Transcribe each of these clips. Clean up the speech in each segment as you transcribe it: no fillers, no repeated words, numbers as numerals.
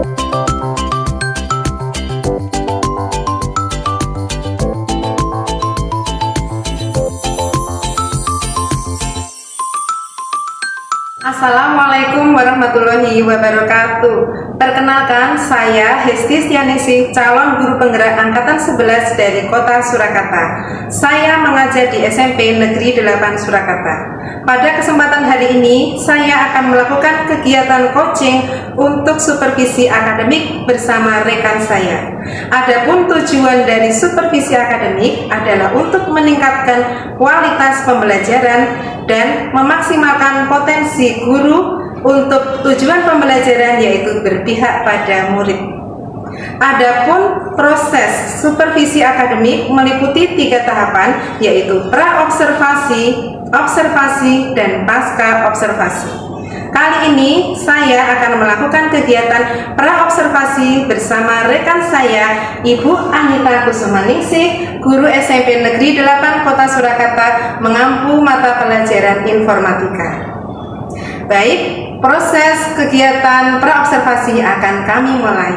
Assalamualaikum warahmatullahi wabarakatuh. Perkenalkan, saya Hesti Stianingsih, calon guru penggerak angkatan 11 dari Kota Surakarta. Saya mengajar di SMP Negeri 8 Surakarta. Pada kesempatan hari ini, saya akan melakukan kegiatan coaching untuk supervisi akademik bersama rekan saya. Adapun tujuan dari supervisi akademik adalah untuk meningkatkan kualitas pembelajaran dan memaksimalkan potensi guru untuk tujuan pembelajaran, yaitu berpihak pada murid. Adapun proses supervisi akademik meliputi 3 tahapan, yaitu pra-observasi, observasi, dan pasca observasi. Kali ini saya akan melakukan kegiatan pra-observasi bersama rekan saya, Ibu Anita Kusumaningsih, guru SMP Negeri 8 Kota Surakarta, mengampu mata pelajaran informatika. Baik, proses kegiatan pra-observasi akan kami mulai.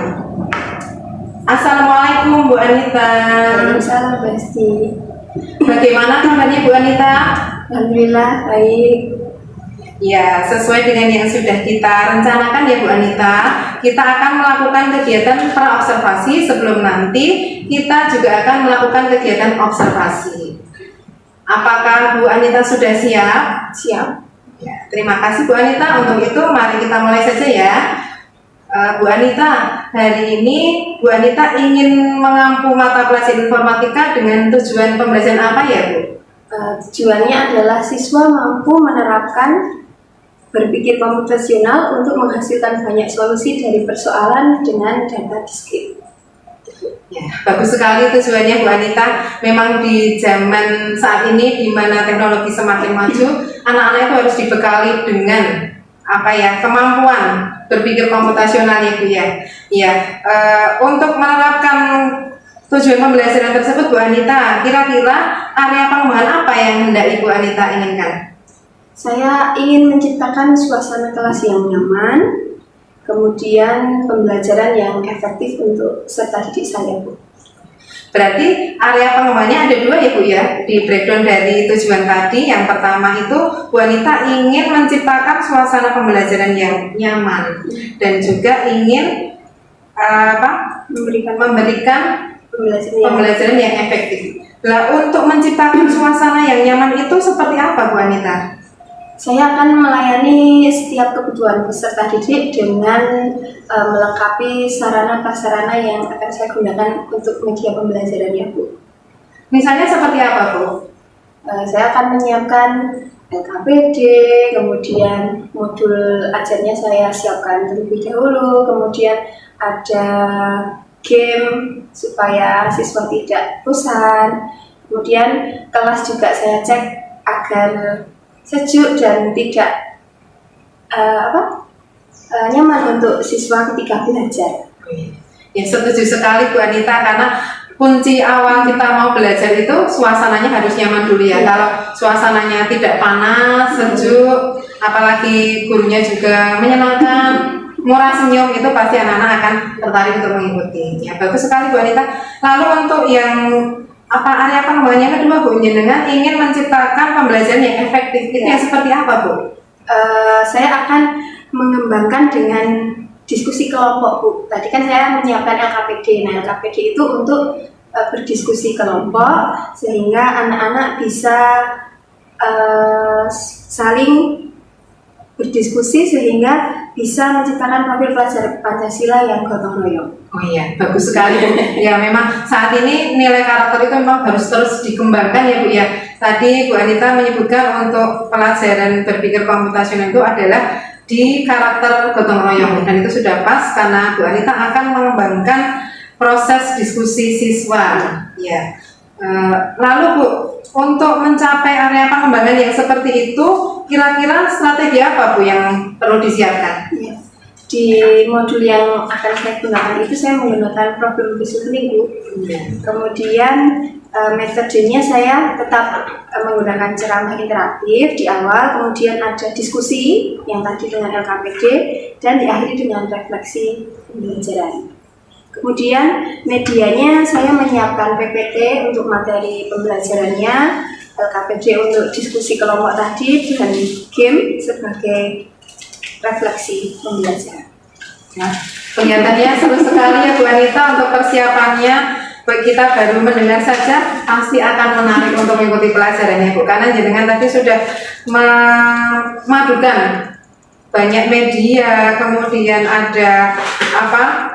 Assalamualaikum Bu Anita. Waalaikumsalam Bu Hesti. Bagaimana kabarnya Bu Anita? Alhamdulillah baik. Ya, sesuai dengan yang sudah kita rencanakan ya Bu Anita, kita akan melakukan kegiatan pra-observasi sebelum nanti kita juga akan melakukan kegiatan observasi. Apakah Bu Anita sudah siap? Siap. Ya, terima kasih Bu Anita. Untuk itu mari kita mulai saja ya. Bu Anita, hari ini Bu Anita ingin mengampu mata pelajaran informatika dengan tujuan pembelajaran apa ya Bu? Tujuannya adalah siswa mampu menerapkan berpikir komputasional untuk menghasilkan banyak solusi dari persoalan dengan data diskrit. Ya, bagus sekali tujuannya Bu Anita. Memang di zaman saat ini di mana teknologi semakin maju, anak-anak itu harus dibekali dengan kemampuan berpikir komputasional ya Bu ya. Ya, untuk menerapkan tujuan pembelajaran tersebut Bu Anita, kira-kira area pengembangan apa yang hendak Ibu Anita inginkan? Saya ingin menciptakan suasana kelas yang nyaman, kemudian pembelajaran yang efektif untuk peserta didik saya Bu. Berarti area pengembangannya ada 2 ya Bu ya, di breakdown dari tujuan tadi. Yang pertama itu Bu Anita ingin menciptakan suasana pembelajaran yang nyaman dan juga ingin memberikan pembelajaran yang efektif. Nah, untuk menciptakan suasana yang nyaman itu seperti apa Bu Anita? Saya akan melayani setiap kebutuhan peserta didik dengan melengkapi sarana prasarana yang akan saya gunakan untuk media pembelajarannya Bu. Misalnya seperti apa Bu? Saya akan menyiapkan LKPD, kemudian modul ajarnya saya siapkan terlebih dahulu, kemudian ada game supaya siswa tidak bosan, kemudian kelas juga saya cek agar sejuk dan tidak nyaman untuk siswa ketika belajar. Ya, setuju sekali Bu Anita, karena kunci awal kita mau belajar itu suasananya harus nyaman dulu ya. Kalau suasananya tidak panas, sejuk, apalagi gurunya juga menyenangkan, murah senyum, itu pasti anak-anak akan tertarik untuk mengikuti. Ya, bagus sekali Bu Anita. Lalu untuk yang area pengembangannya kedua Bu, jenengan ingin menciptakan pembelajaran yang efektif, itu yang seperti apa Bu? Saya akan mengembangkan dengan diskusi kelompok Bu. Tadi kan saya menyiapkan LKPD. Nah, LKPD itu untuk berdiskusi kelompok sehingga anak-anak bisa saling berdiskusi sehingga bisa menciptakan profil pelajar Pancasila yang gotong royong. Oh iya, bagus sekali Bu. Ya, memang saat ini nilai karakter itu memang harus terus dikembangkan ya Bu ya. Tadi Bu Anita menyebutkan untuk pelajaran berpikir komputasional itu adalah di karakter gotong royong, dan itu sudah pas karena Bu Anita akan mengembangkan proses diskusi siswa. Ya. Lalu Bu, untuk mencapai area pengembangan yang seperti itu, kira-kira strategi apa Bu yang perlu disiapkan? Ya. di modul yang akan saya gunakan itu saya menggunakan problem reasoning Bu. Kemudian metodenya saya tetap menggunakan ceramah interaktif di awal, kemudian ada diskusi yang tadi dengan LKPD dan diakhiri dengan refleksi pembelajaran. Kemudian medianya saya menyiapkan PPT untuk materi pembelajarannya, LKPD untuk diskusi kelompok tadi, dan game sebagai refleksi pembelajaran. Nah, kelihatannya seru sekali ya Bu Anita untuk persiapannya. Kita baru mendengar saja pasti akan menarik untuk mengikuti pelajarannya Bu, karena jenengan tadi sudah memadukan banyak media, kemudian ada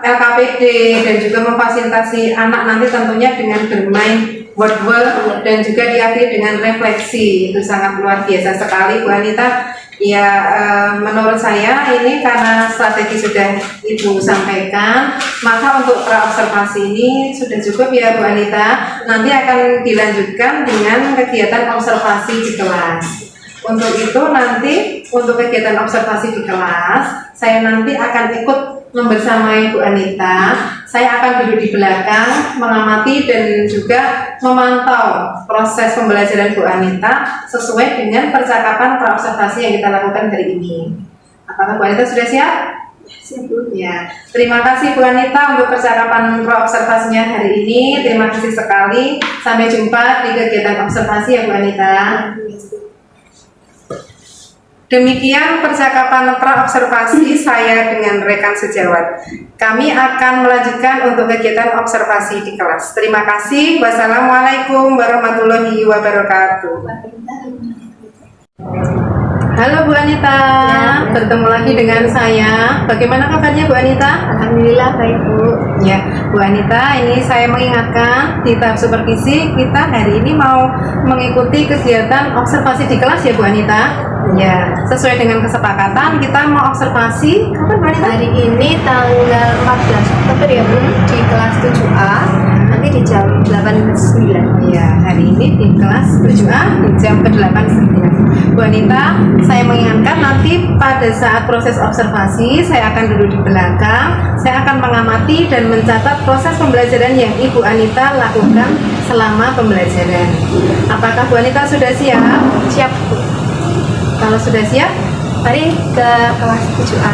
LKPD dan juga memfasilitasi anak nanti tentunya dengan bermain word dan juga diakhiri dengan refleksi. Itu sangat luar biasa sekali Bu Anita. Ya, menurut saya ini karena strategi sudah Ibu sampaikan, maka untuk praobservasi ini sudah cukup ya Bu Anita. Nanti akan dilanjutkan dengan kegiatan observasi di kelas. Untuk itu nanti untuk kegiatan observasi di kelas, saya nanti akan ikut membersamai Bu Anita. Saya akan duduk di belakang, mengamati dan juga memantau proses pembelajaran Bu Anita sesuai dengan percakapan praobservasi yang kita lakukan hari ini. Apakah Bu Anita sudah siap? Siap Bu. Ya, terima kasih Bu Anita untuk percakapan praobservasinya hari ini. Terima kasih sekali. Sampai jumpa di kegiatan observasi ya Bu Anita. Demikian percakapan praobservasi saya dengan rekan sejawat. Kami akan melanjutkan untuk kegiatan observasi di kelas. Terima kasih. Wassalamualaikum warahmatullahi wabarakatuh. Halo Bu Anita, bertemu lagi dengan saya. Bagaimana kabarnya Bu Anita? Alhamdulillah baik Bu. Ya, Bu Anita, ini saya mengingatkan di tahap supervisi kita hari ini mau mengikuti kegiatan observasi di kelas ya Bu Anita. Ya, sesuai dengan kesepakatan kita mau observasi kapan Bu Anita? Hari ini tanggal 14 Oktober ya Bu, di kelas 7A, nanti di jam 8.09. Ya, hari ini di kelas 7A di jam ke-8.09. Bu Anita, saya mengingatkan nanti pada saat proses observasi saya akan duduk di belakang, saya akan mengamati dan mencatat proses pembelajaran yang Ibu Anita lakukan selama pembelajaran. Apakah Bu Anita sudah siap? Siap Bu. Kalau sudah siap, Mari ke kelas 7A.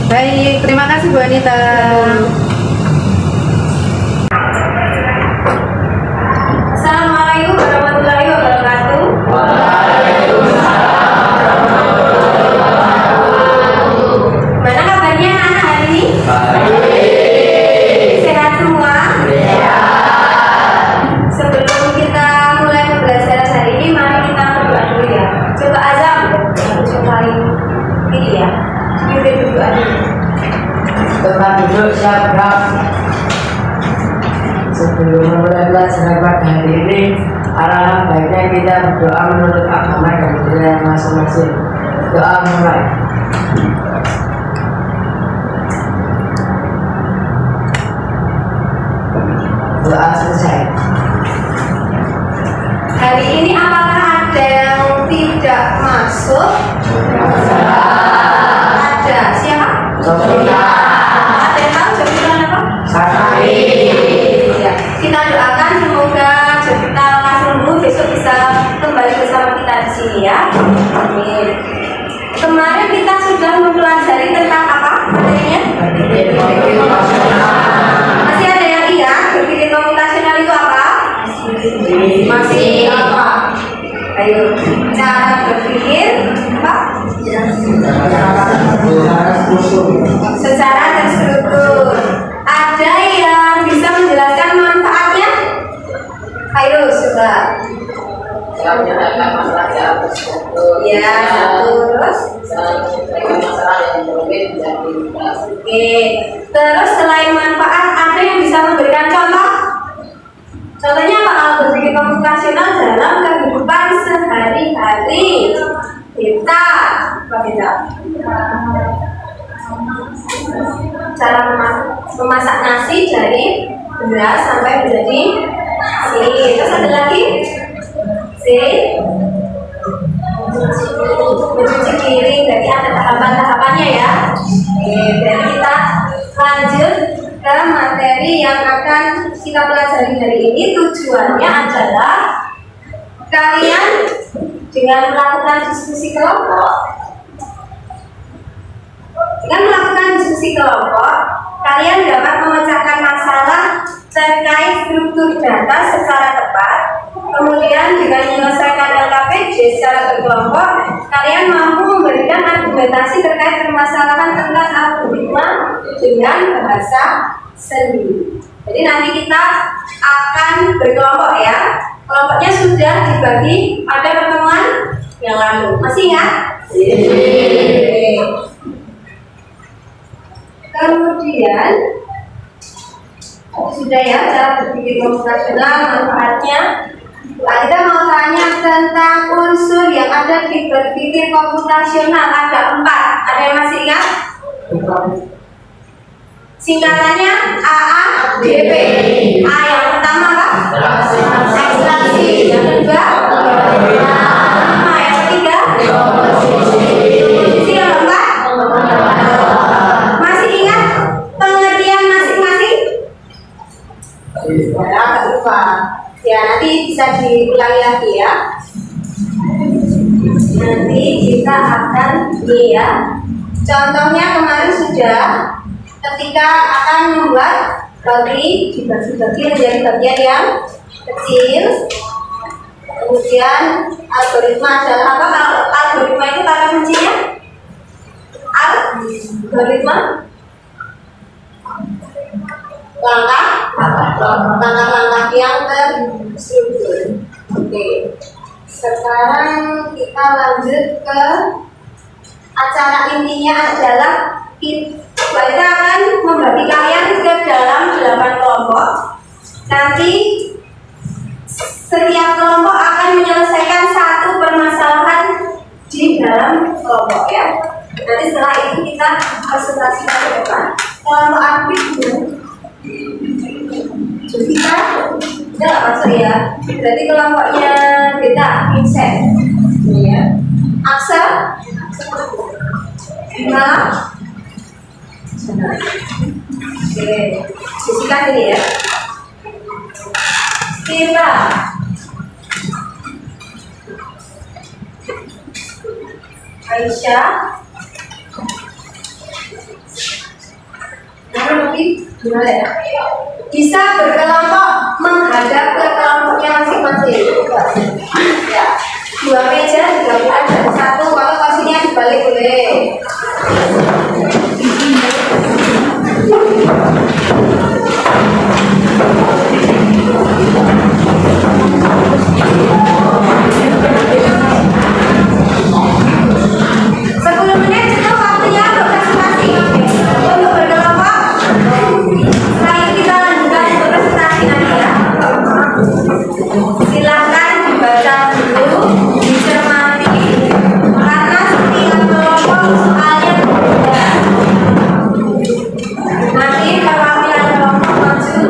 baik, terima kasih Bu Anita. Assalamualaikum warahmatullahi wabarakatuh. Mana kabarnya anak hari ini? Sehat semua? Sebelum kita mulai pembelajaran hari ini, mari kita berdoa dulu ya. Coba azam, coba ini ya. Kita berdoa dulu. Tetap duduk siap gerak. Sebelum memulai pelajaran pada hari ini, alangkah baiknya kita berdoa menurut agama dan budaya masing-masing. Doa mulai. Doa selesai. Hari ini apakah ada yang tidak masuk? Ada. Siapa? Sofia, Ada yang tahu jawaban apa? Sakari, Ya. Kita doakan semoga kita langsung besok bisa kembali bersama kita di sini ya. Amin. Kemarin kita sudah mempelajari tentang apa materinya? Masih ada yang iya? Berpikir komputasional itu apa? Masih apa? Ayo, cara berpikir apa? Secara terstruktur. Ada yang bisa menjelaskan manfaatnya? Ayo, coba. Ya, satu terus. Oke. Terus selain manfaat, ada yang bisa memberikan contoh? Contohnya apa kalau berpikir komputasional dalam kehidupan sehari-hari? Kita, apa kita? Cara memasak nasi dari beras sampai menjadi nasi. Terus ada lagi? mencuci piring, berarti ada tahapan-tahapannya ya. Dan kita lanjut ke materi yang akan kita pelajari hari ini. Tujuannya adalah kalian dengan melakukan diskusi kelompok, kalian dapat memecahkan masalah terkait struktur data secara tepat. Kemudian dengan menyelesaikan LKPD secara berkelompok, kalian mampu memberikan argumentasi terkait permasalahan tentang algoritma dengan bahasa sendiri. Jadi nanti kita akan berkelompok ya. Kelompoknya sudah dibagi pada pertemuan yang lalu. Masih ingat? Kemudian sudah ya cara berpikir komputasional, manfaatnya. Nah, kita mau tanya tentang unsur yang ada di berpikir komputasional. Ada 4. Ada yang masih ingat? Singkatannya AADP. A yang pertama apa? Ekstraksi. Yang kedua? Yang ketiga? Komposisi. Yang keempat? Masih ingat pengertian masing-masing? Ya, agak lupa. Ya, nanti bisa diulangi lagi ya. Nanti kita akan ini ya. Contohnya kemarin sudah ketika akan membuat dibagi-bagi menjadi bagian yang kecil. Kemudian algoritma adalah apa? Kalau algoritma itu kata kuncinya algoritma langkah-langkah yang terstruktur. Oke. Sekarang kita lanjut ke acara. Intinya adalah kita akan membagi kalian ke dalam 8 kelompok. Nanti setiap kelompok akan menyelesaikan satu permasalahan di dalam kelompok ya. Nanti setelah itu kita presentasikan ke depan. Kelompok aktif kita nggak masuk ya. Berarti kelompoknya kita Vincent ya. Axel Malah oke, sisihkan ini ya. Kita Aisyah gimana ya? Bisa berkelompok menghadap ke kelompoknya masing-masing. Ya, 2 meja digabungkan jadi 1. Kalau posisinya dibalik boleh. Silakan dibaca dulu, dicermati, karena setiap kelompok soalnya berbeda. Nanti perwakilan kelompok maju.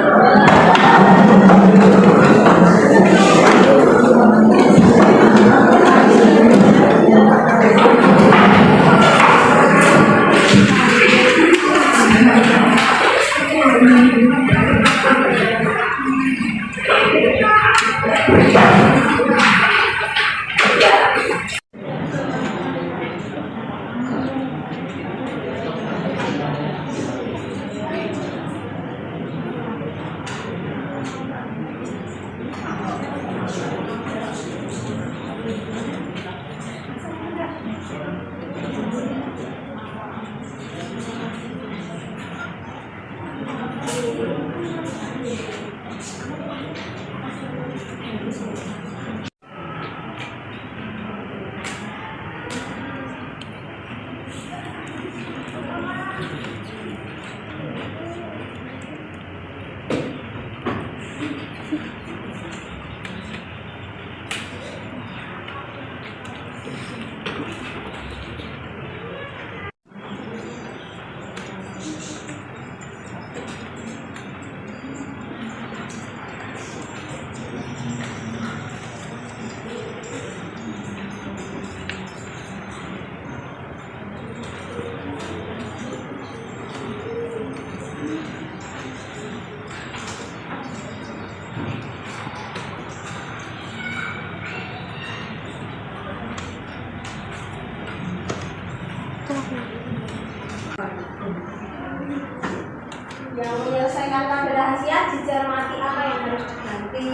Yang menyelesaikan tabel rahasia dicermati apa yang harus diganti.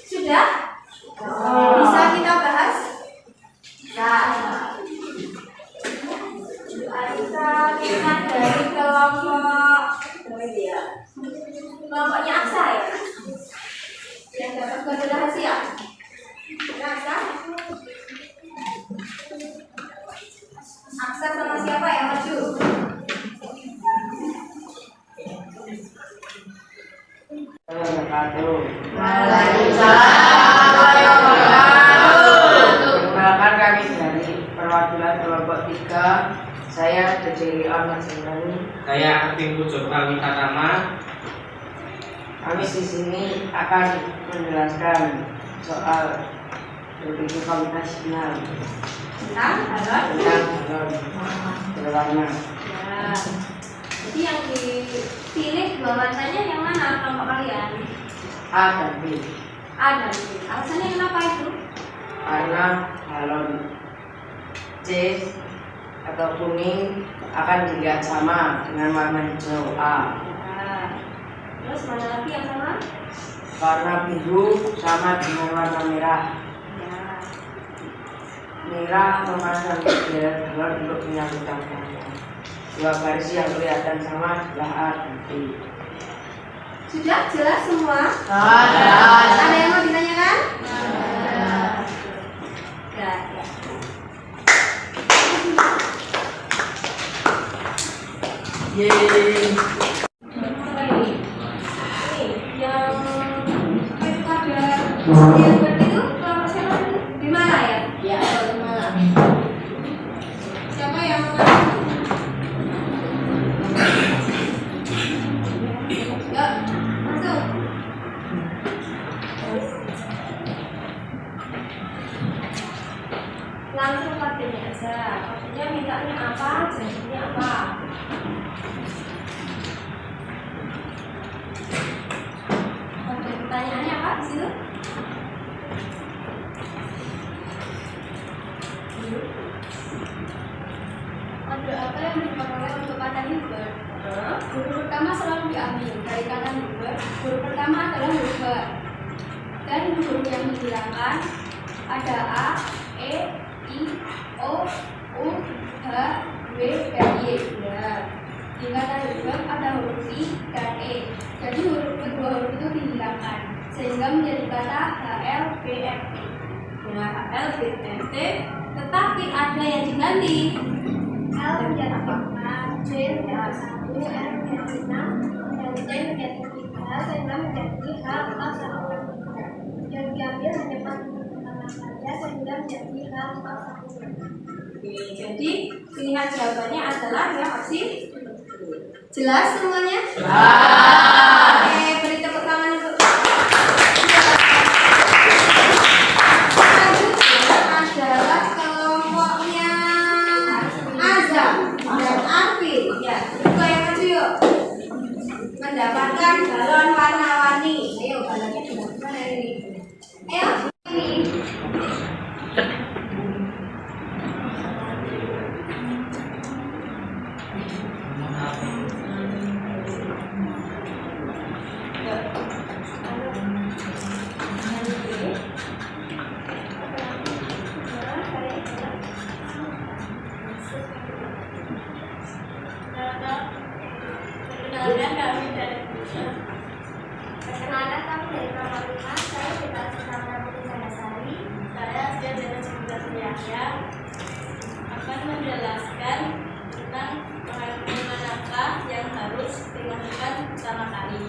Sudah? Bisa kita bahas? Nah, kita dari kelompoknya Aksa ya, yang dapat kode rahasia. Aksa? Aksa sama siapa yang maju? Perkenalkan kami dari perwakilan kelompok 3. Saya Dede Ahmad Semani. Saya Atim Pujo Pratama. Kami di sini akan menjelaskan soal berpikir kombinasional Tentang balon? tentang balon berwarna. Ya. Jadi yang dipilih dua warnanya yang mana kelompok kalian? A dan B. A dan B. Alasannya kenapa itu? Karena balon C atau kuning akan dilihat sama dengan warna hijau A. Ya. Terus mana lagi yang sama? Warna biru sama dengan warna merah. Ya. Merah memasang balon untuk menyatukan warna. C Dua garis yang kelihatan sama adalah A dan B. Sudah jelas semua? Jelas. Ada yang mau ditanyakan? Ya. Yeay. Yang seperti itu kelompok siapa di mana ya? Ya, di mana? Siapa yang ya, masuk. Langsung pakai aja. Maksudnya mintanya apa, janjinya apa. Oke, pertanyaannya apa di situ? Ada apa yang dipakai untuk kata hibur? Huruf pertama selalu diambil dari kata hibur. Huruf pertama adalah huruf H. Dan huruf yang dihilangkan ada A, E, I, O, U, H, W, dan Y. Ya. Di kata hibur ada huruf I dan E. Jadi kedua huruf itu dihilangkan sehingga menjadi kata HLBFT. Nah, HLBFT, tetapi ada yang diganti. L menjadi 5, J menjadi 1, R menjadi 6, dan T menjadi 3, sehingga menjadi H 41. Yang diambil hanya 4 pertama saja sehingga menjadi H 41. Oke, jadi pilihan jawabannya adalah yang opsi. Jelas semuanya? Oke, beri tepuk tangan untuk adalah kelompoknya Azam dan Arfi. Ya, buka yang maju yuk. Mendapatkan balon warna-warni. Ayo, balonnya sudah mana ini? Ayo, ini. Perkenalkan kami dari Pramalima, saya Bintang Sinta Putri Candasari. Saya Asia Dana Cipta Yahya akan menjelaskan tentang manakah yang harus dilakukan pertama kali.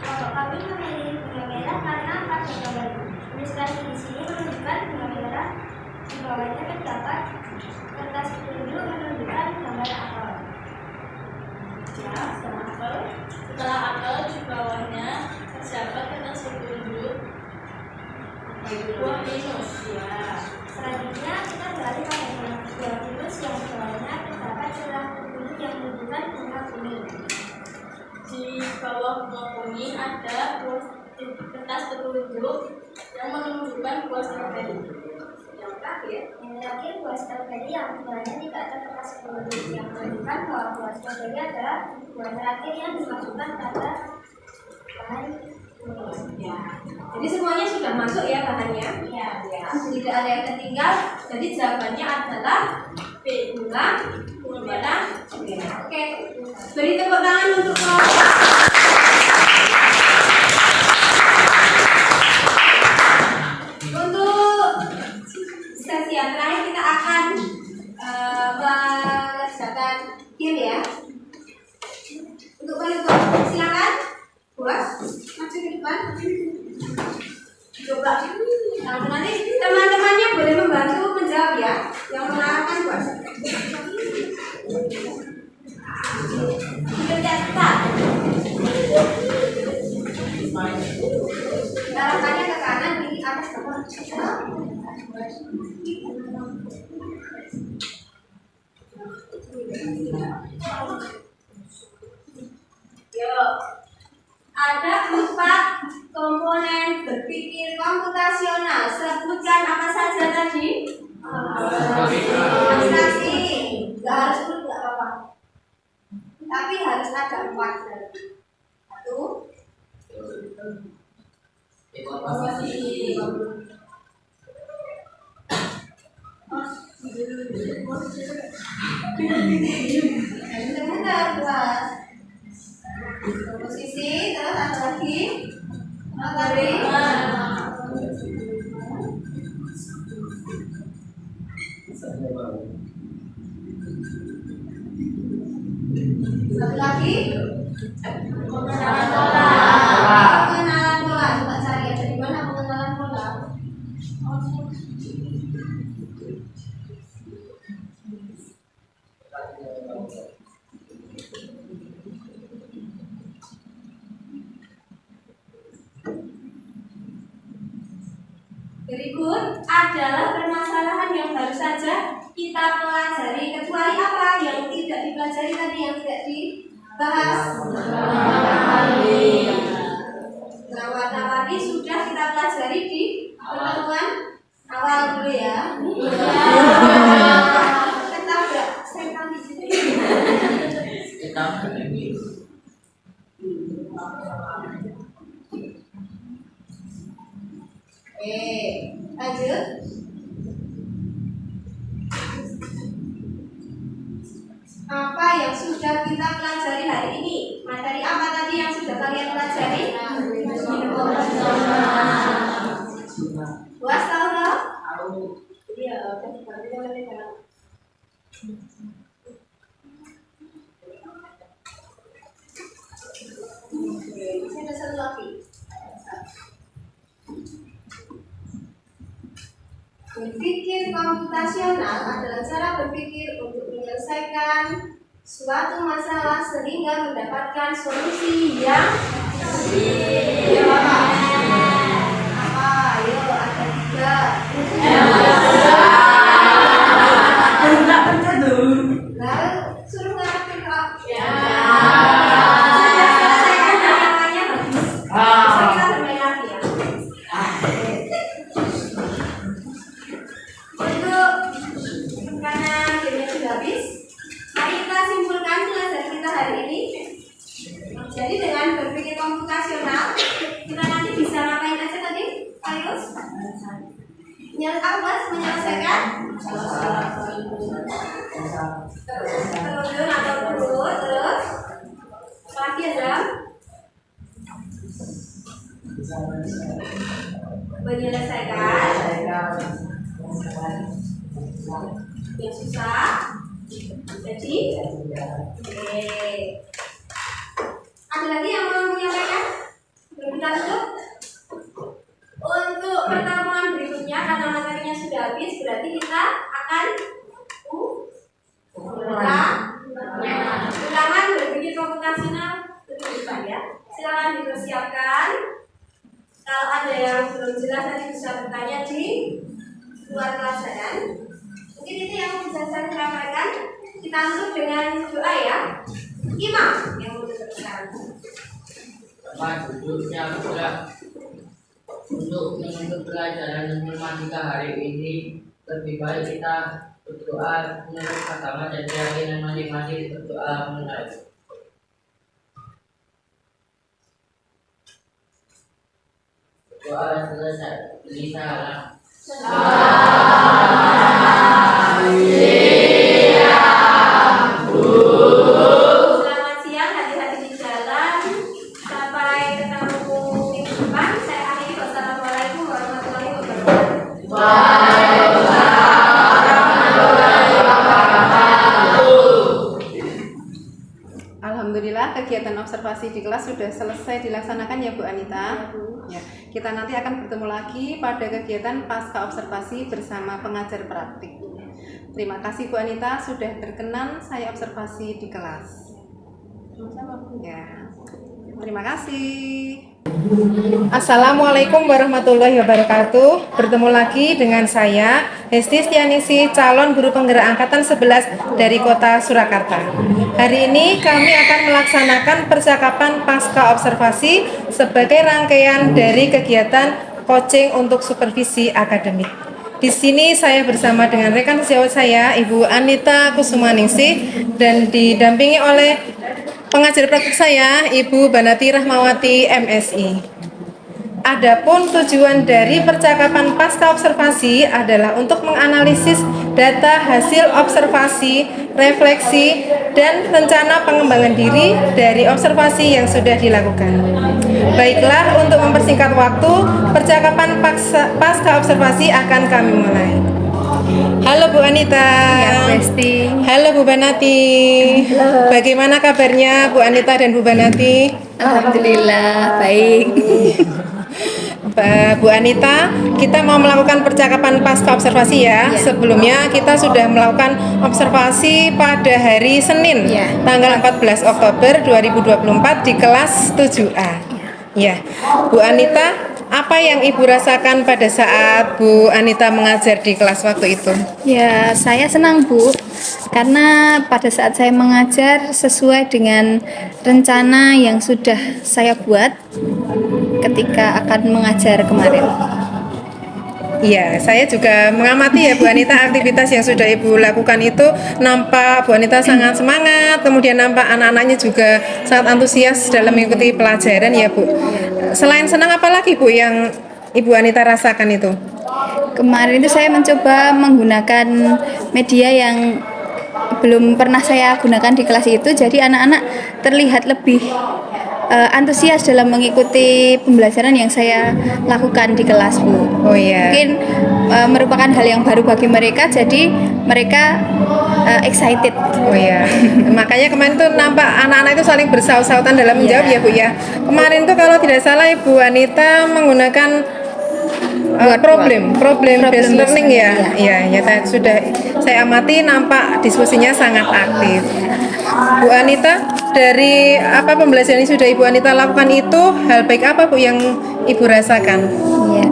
Kalau kami memilih bunga merah karena empat bunga baru. Ilustrasi di sini menunjukkan bunga merah. Di bawahnya terdapat kertas petunjuk menunjukkan gambar apel. Ya, setelah apel di bawahnya terdapat kertas petunjuk buah pinus. Ya. Selanjutnya kita beralih pada buah pinus yang di bawahnya terdapat celah petunjuk yang menunjukkan bunga kuning. Di bawah bunga kuning ada kertas petunjuk yang menunjukkan buah stroberi. Yang terakhir buah stroberi yang sebenarnya tidak ada kertas petunjuk yang menunjukkan bahwa buah stroberi adalah buah terakhir yang dimasukkan pada bahan kuning. Ya. Jadi semuanya sudah masuk ya bahannya? Iya. Ya. Tidak ada yang tertinggal. Jadi jawabannya adalah B, bunga merah. Oke. Beri tepuk tangan untuk sesi yang terakhir kita akan mengerjakan game ya. Untuk penutup, silakan buat maju ke depan. Coba. Nah, nanti teman-temannya boleh membantu menjawab ya. Yang mengarahkan buat. Dipencet start. Arahkannya ke kanan di atas bawah. Yuk, ada 4 komponen berpikir komputasional. Sebutkan apa saja tadi? Abstraksi. Gak harus itu, gak apa-apa. Tapi harus ada 4 berarti. 1. Posisi, terus ada lagi. Lari. Satu lagi. Pengenalan bola. Pengenalan bola. Coba cari ada di mana pengenalan bola. Berikut adalah permasalahan yang baru saja kita pelajari. Kecuali apa yang tidak dipelajari tadi, yang tidak dibahas? Nawar-nawari sudah kita pelajari di pertemuan awal dulu ya. Kita udah sempang di sini. Lanjut. Apa yang sudah kita pelajari hari ini? Materi apa tadi yang sudah kalian pelajari? Buas tahu tak? Iya, masih ada satu lagi. Berpikir komputasional adalah cara berpikir untuk menyelesaikan suatu masalah sehingga mendapatkan solusi yang apa? Ayo ada tiga. Lalu suruh ngerti kok. Ya. Sudah selesaikan namanya bagus. Bisa kita bermain lagi ya. Karena gamenya sudah habis, mari kita simpulkan pelajaran kita hari ini. Jadi dengan berpikir komputasional, kita nanti bisa ngapain aja tadi, Pak Yus? Menyelesaikan terus atau terus lagi ada menyelesaikan yang susah. Jadi ada lagi yang mau menyampaikan? Kita tutup. Untuk pertemuan berikutnya karena materinya sudah habis, berarti kita akan ulangan berpikir komputasional lebih depan ya. Silakan dipersiapkan. Kalau ada yang belum jelas nanti bisa bertanya di luar pelajaran. Mungkin itu yang bisa saya sampaikan. Kita tutup dengan doa ya. Imam yang menutup sekarang. Tempat duduknya pula untuk menutup pelajaran matematika hari ini, lebih baik kita berdoa menurut agama dan keyakinan masing-masing, berdoa mengenai doa selesai. Bisa Selamat siang, hati-hati di jalan. Sampai ketemu minggu depan. Saya akhiri. Wassalamualaikum warahmatullahi wabarakatuh. Alhamdulillah kegiatan observasi di kelas sudah selesai dilaksanakan ya Bu Anita. Ya, kita nanti akan bertemu lagi pada kegiatan pasca observasi bersama pengajar praktik. Terima kasih Bu Anita sudah berkenan saya observasi di kelas. Ya, terima kasih. Assalamualaikum warahmatullahi wabarakatuh. Bertemu lagi dengan saya Hesti Stianisi, calon guru penggerak angkatan 11 dari Kota Surakarta. Hari ini kami akan melaksanakan percakapan pasca observasi sebagai rangkaian dari kegiatan coaching untuk supervisi akademik. Di sini saya bersama dengan rekan sejawat saya Ibu Anita Kusumaningsih dan didampingi oleh pengajar praktik saya Ibu Banati Rahmawati MSI. Adapun tujuan dari percakapan pasca observasi adalah untuk menganalisis data hasil observasi, refleksi, dan rencana pengembangan diri dari observasi yang sudah dilakukan. Baiklah, untuk mempersingkat waktu, percakapan pasca observasi akan kami mulai. Halo Bu Anita. Ya, Besti. Halo Bu Banati. Halo. Bagaimana kabarnya Bu Anita dan Bu Banati? Alhamdulillah, baik. Bu Anita, kita mau melakukan percakapan pasca observasi ya. Iya. Sebelumnya kita sudah melakukan observasi pada hari Senin, Iya. tanggal 14 Oktober 2024 di kelas 7A. Ya, Bu Anita, apa yang Ibu rasakan pada saat Bu Anita mengajar di kelas waktu itu? Ya, saya senang Bu, karena pada saat saya mengajar sesuai dengan rencana yang sudah saya buat ketika akan mengajar kemarin. Iya, saya juga mengamati ya Bu Anita, aktivitas yang sudah Ibu lakukan itu nampak Bu Anita sangat semangat, kemudian nampak anak-anaknya juga sangat antusias dalam mengikuti pelajaran ya Bu. Selain senang, apa lagi Bu yang Ibu Anita rasakan itu? Kemarin itu saya mencoba menggunakan media yang belum pernah saya gunakan di kelas itu, jadi anak-anak terlihat lebih antusias dalam mengikuti pembelajaran yang saya lakukan di kelas Bu. Oh iya. Mungkin merupakan hal yang baru bagi mereka, jadi mereka excited. Oh iya. Makanya kemarin tuh nampak anak-anak itu saling bersaut-sautan dalam menjawab ya Bu ya. Kemarin tuh kalau tidak salah Ibu Anita menggunakan problem based learning ya. Iya, sudah saya amati nampak diskusinya sangat aktif. Bu Anita, dari apa pembelajaran yang sudah Ibu Anita lakukan itu, hal baik apa Bu yang Ibu rasakan? Ya,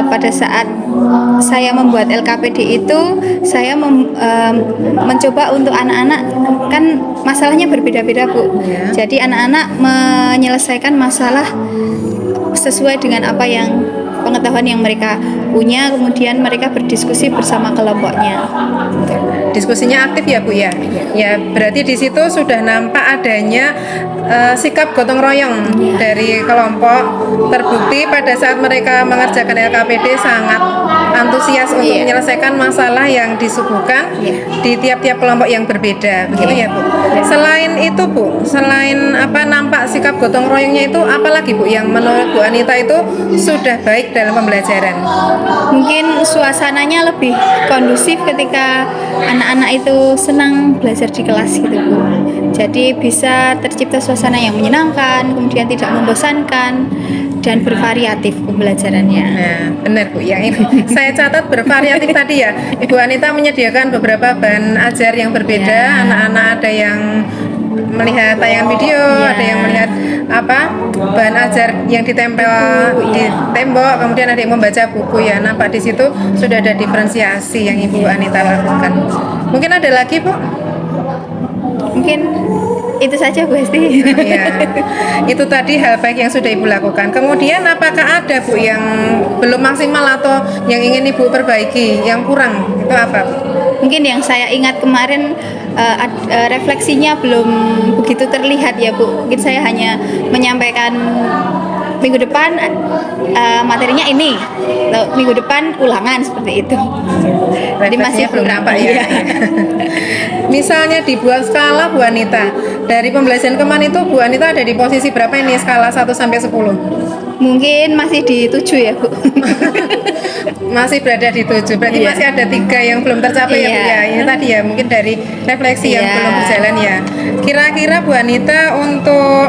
pada saat saya membuat LKPD itu, saya mencoba untuk anak-anak, kan masalahnya berbeda-beda Bu. Ya. Jadi anak-anak menyelesaikan masalah sesuai dengan apa yang pengetahuan yang mereka punya, kemudian mereka berdiskusi bersama kelompoknya. Diskusinya aktif ya Bu ya. Ya, berarti di situ sudah nampak adanya sikap gotong royong dari kelompok, terbukti pada saat mereka mengerjakan LKPD sangat antusias untuk menyelesaikan masalah yang disuguhkan di tiap-tiap kelompok yang berbeda, begitu ya Bu. Selain itu Bu, selain apa nampak sikap gotong royongnya itu, apalagi Bu yang menurut Bu Anita itu sudah baik dalam pembelajaran? Mungkin suasananya lebih kondusif ketika anak-anak itu senang belajar di kelas gitu Bu. Jadi bisa tercipta suasana yang menyenangkan, kemudian tidak membosankan dan bervariatif pembelajarannya. Nah, benar Bu, yang ini saya catat bervariatif tadi ya. Ibu Anita menyediakan beberapa bahan ajar yang berbeda. Anak-anak ada yang melihat tayangan video, ada yang melihat apa bahan ajar yang ditempel di tembok, kemudian ada yang membaca buku ya. Nampak di situ sudah ada diferensiasi yang Ibu Anita lakukan. Mungkin ada lagi Bu? Mungkin itu saja Bu Hesti. Ya, itu tadi hal baik yang sudah Ibu lakukan. Kemudian apakah ada Bu yang belum maksimal atau yang ingin Ibu perbaiki, yang kurang? Itu apa Bu? Mungkin yang saya ingat kemarin refleksinya belum begitu terlihat ya Bu. Mungkin saya hanya menyampaikan minggu depan materinya ini, minggu depan ulangan seperti itu. Jadi masih belum kurang nampak ya. Misalnya dibuat skala Bu Anita, dari pembelajaran kemarin itu Bu Anita ada di posisi berapa ini skala 1 sampai 10? Mungkin masih di 7 ya Bu. Masih berada di 7, berarti masih ada 3 yang belum tercapai ya Bu ya. Ini tadi ya mungkin dari refleksi yang belum berjalan ya. Kira-kira Bu Anita untuk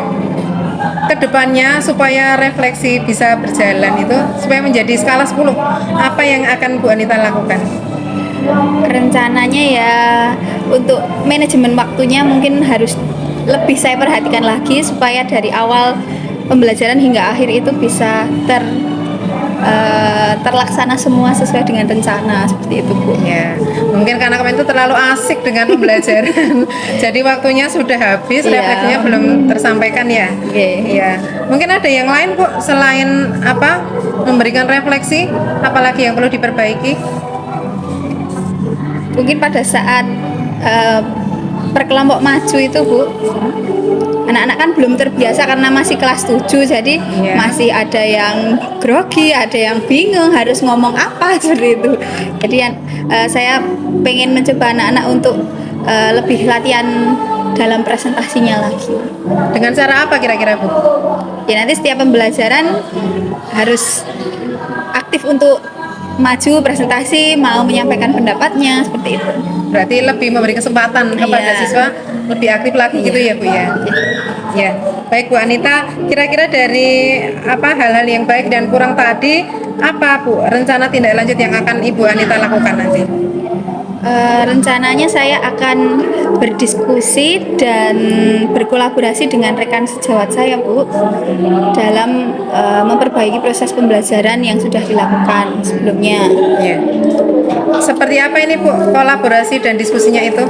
kedepannya supaya refleksi bisa berjalan itu, supaya menjadi skala 10, apa yang akan Bu Anita lakukan? Rencananya ya untuk manajemen waktunya mungkin harus lebih saya perhatikan lagi supaya dari awal pembelajaran hingga akhir itu bisa terlaksana semua sesuai dengan rencana seperti itu Bu. Ya, mungkin karena kemarin itu terlalu asik dengan pembelajaran, jadi waktunya sudah habis, refleksinya belum tersampaikan ya. Iya. Mungkin ada yang lain Bu selain apa memberikan refleksi, apalagi yang perlu diperbaiki? Mungkin pada saat perkelompok maju itu Bu, anak-anak kan belum terbiasa karena masih kelas 7, jadi Iya. masih ada yang grogi, ada yang bingung harus ngomong apa seperti itu. Jadi saya pengen mencoba anak-anak untuk lebih latihan dalam presentasinya lagi. Dengan cara apa kira-kira Bu? Ya nanti setiap pembelajaran harus aktif untuk maju presentasi, mau menyampaikan pendapatnya seperti itu. Berarti lebih memberi kesempatan kepada Iya. siswa lebih aktif lagi gitu ya Bu ya? Ya, baik Bu Anita, kira-kira dari hal-hal yang baik dan kurang tadi, apa Bu rencana tindak lanjut yang akan Ibu Anita lakukan nanti? Rencananya saya akan berdiskusi dan berkolaborasi dengan rekan sejawat saya Bu dalam memperbaiki proses pembelajaran yang sudah dilakukan sebelumnya. Ya. Seperti apa ini Bu kolaborasi dan diskusinya itu?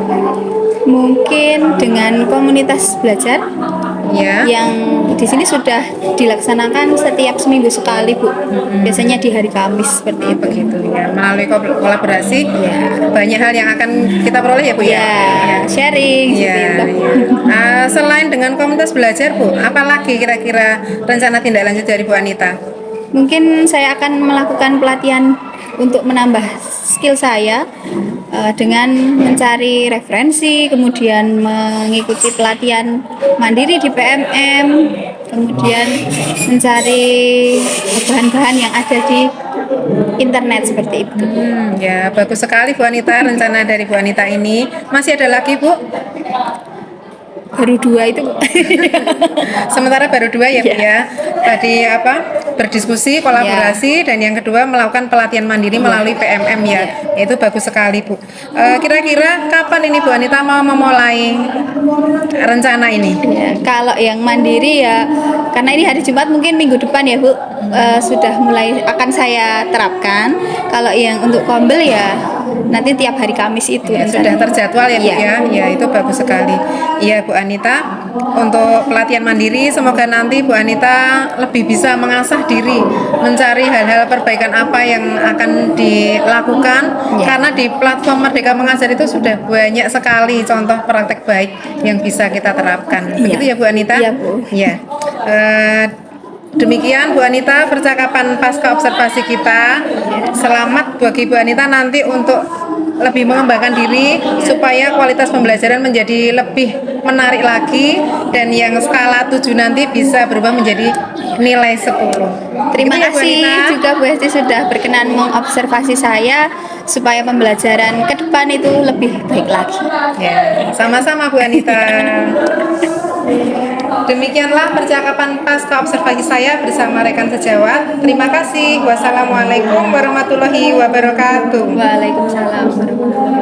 Mungkin dengan komunitas belajar Ya. yang di sini sudah dilaksanakan setiap seminggu sekali Bu. Biasanya di hari Kamis seperti itu. Begitu ya. Melalui kolaborasi banyak hal yang akan kita peroleh ya Bu ya. Ya, sharing Iya, seperti itu. iya. Selain dengan komunitas belajar Bu, apa lagi kira-kira rencana tindak lanjut dari Bu Anita? Mungkin saya akan melakukan pelatihan untuk menambah skill saya dengan mencari referensi, kemudian mengikuti pelatihan mandiri di PMM, kemudian mencari bahan-bahan yang ada di internet seperti itu. Ya, bagus sekali Bu Anita rencana dari Bu Anita ini. Masih ada lagi Bu? Baru 2 itu Bu. Sementara baru 2 ya Bu ya. Tadi berdiskusi, kolaborasi, dan yang kedua melakukan pelatihan mandiri melalui PMM ya. Itu bagus sekali Bu. Kira-kira kapan ini Bu Anita mau memulai rencana ini? Ya, kalau yang mandiri ya karena ini hari Jumat mungkin minggu depan ya Bu sudah mulai akan saya terapkan. Kalau yang untuk kombel ya nanti tiap hari Kamis itu Ya, sudah terjadwal ya Bu Iya. ya. Ya, itu bagus sekali. Iya Bu Anita, untuk pelatihan mandiri semoga nanti Bu Anita lebih bisa mengasah diri, mencari hal-hal perbaikan apa yang akan dilakukan karena di platform Merdeka Mengajar itu sudah banyak sekali contoh praktek baik yang bisa kita terapkan. Begitu ya Bu Anita? Iya, Bu. Ya. Demikian Bu Anita percakapan pasca observasi kita. Selamat bagi Bu Anita nanti untuk lebih mengembangkan diri supaya kualitas pembelajaran menjadi lebih menarik lagi dan yang skala 7 nanti bisa berubah menjadi nilai 10. Terima Gitu ya, Bu kasih Anita. juga Bu Hesti sudah berkenan mengobservasi saya supaya pembelajaran ke depan itu lebih baik lagi. Ya, sama-sama Bu Anita. Demikianlah percakapan pasca observasi saya bersama rekan sejawat. Terima kasih. Wassalamualaikum warahmatullahi wabarakatuh. Waalaikumsalam warahmatullahi wabarakatuh.